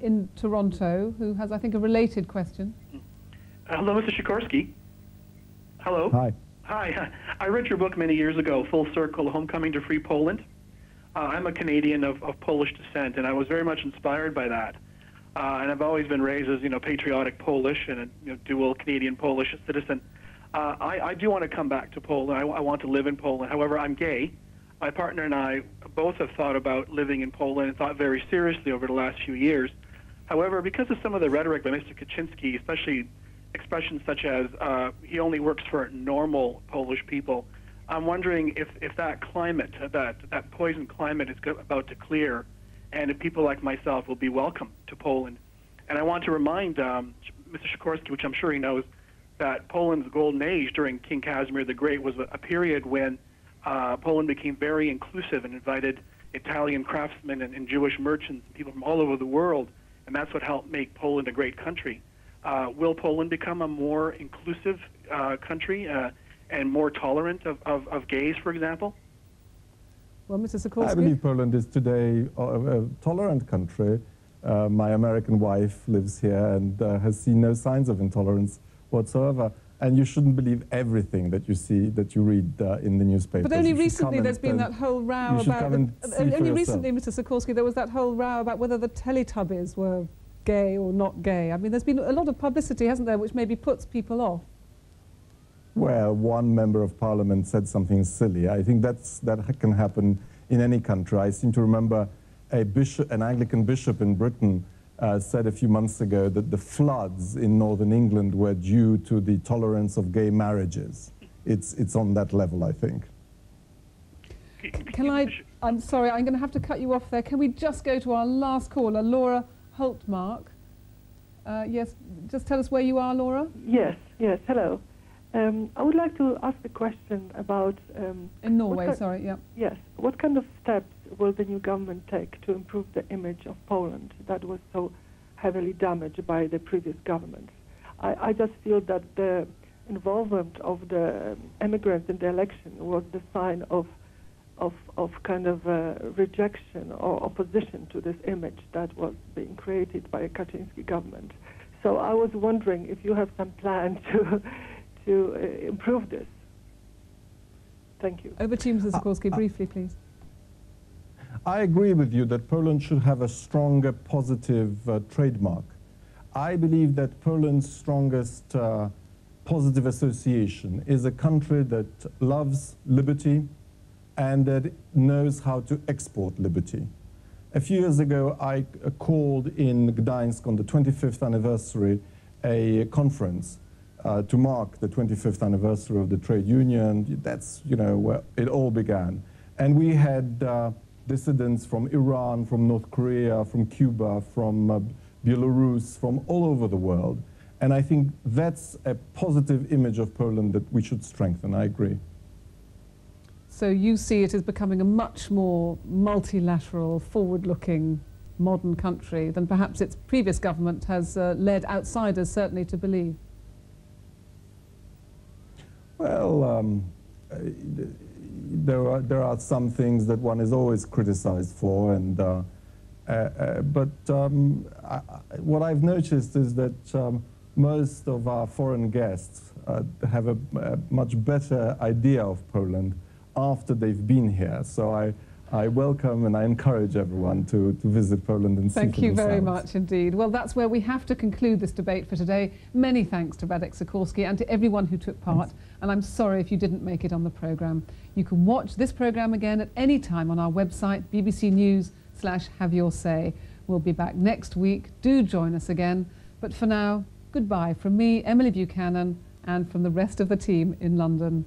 in Toronto who has, I think, a related question. Hello, Mr. Sikorski. Hello. Hi. Hi. I read your book many years ago, Full Circle, Homecoming to Free Poland. I'm a Canadian of Polish descent, and I was very much inspired by that. And I've always been raised as, patriotic Polish and a dual Canadian-Polish citizen. I do want to come back to Poland. I want to live in Poland. However, I'm gay. My partner and I both have thought about living in Poland and thought very seriously over the last few years. However, because of some of the rhetoric by Mr. Kaczynski, especially expressions such as he only works for normal Polish people, I'm wondering if that climate, that poison climate is about to clear, and if people like myself will be welcome to Poland. And I want to remind Mr. Sikorski, which I'm sure he knows, that Poland's golden age during King Casimir the Great was a period when Poland became very inclusive and invited Italian craftsmen and Jewish merchants and people from all over the world, and that's what helped make Poland a great country. Will Poland become a more inclusive country and more tolerant of gays, for example? Well, Mr. Sikorski? I believe Poland is today a tolerant country. My American wife lives here and has seen no signs of intolerance whatsoever. And you shouldn't believe everything that you see, that you read in the newspapers. But only recently there's been that whole row about... Only recently, Mr. Sikorski, there was that whole row about whether the Teletubbies were gay or not gay. I mean, there's been a lot of publicity, hasn't there, which maybe puts people off. Well, one member of parliament said something silly. I think that can happen in any country. I seem to remember an Anglican bishop in Britain said a few months ago that the floods in northern England were due to the tolerance of gay marriages. It's on that level, I think. I'm sorry, I'm going to have to cut you off there. Can we just go to our last caller, Laura Holtmark? Yes, just tell us where you are, Laura. Yes, hello. I would like to ask a question about... in Norway, sorry, yeah. Yes. What kind of steps will the new government take to improve the image of Poland that was so heavily damaged by the previous government? I just feel that the involvement of the immigrants in the election was the sign of kind of rejection or opposition to this image that was being created by a Kaczynski government. So I was wondering if you have some plan to improve this. Thank you. Over to you, Mr. Sikorski, briefly, please. I agree with you that Poland should have a stronger positive trademark. I believe that Poland's strongest positive association is a country that loves liberty and that knows how to export liberty. A few years ago, I called in Gdańsk on the 25th anniversary a conference to mark the 25th anniversary of the trade union. That's, where it all began. And we had dissidents from Iran, from North Korea, from Cuba, from Belarus, from all over the world. And I think that's a positive image of Poland that we should strengthen. I agree. So you see it as becoming a much more multilateral, forward-looking, modern country than perhaps its previous government has led outsiders certainly to believe. Well, there are some things that one is always criticized for, and what I've noticed is that most of our foreign guests have a much better idea of Poland after they've been here. So I welcome and I encourage everyone to visit Poland and see for themselves. Thank you very much indeed. Well, that's where we have to conclude this debate for today. Many thanks to Radosław Sikorski and to everyone who took part. And I'm sorry if you didn't make it on the programme. You can watch this programme again at any time on our website, BBC News/Have Your Say. We'll be back next week. Do join us again. But for now, goodbye from me, Emily Buchanan, and from the rest of the team in London.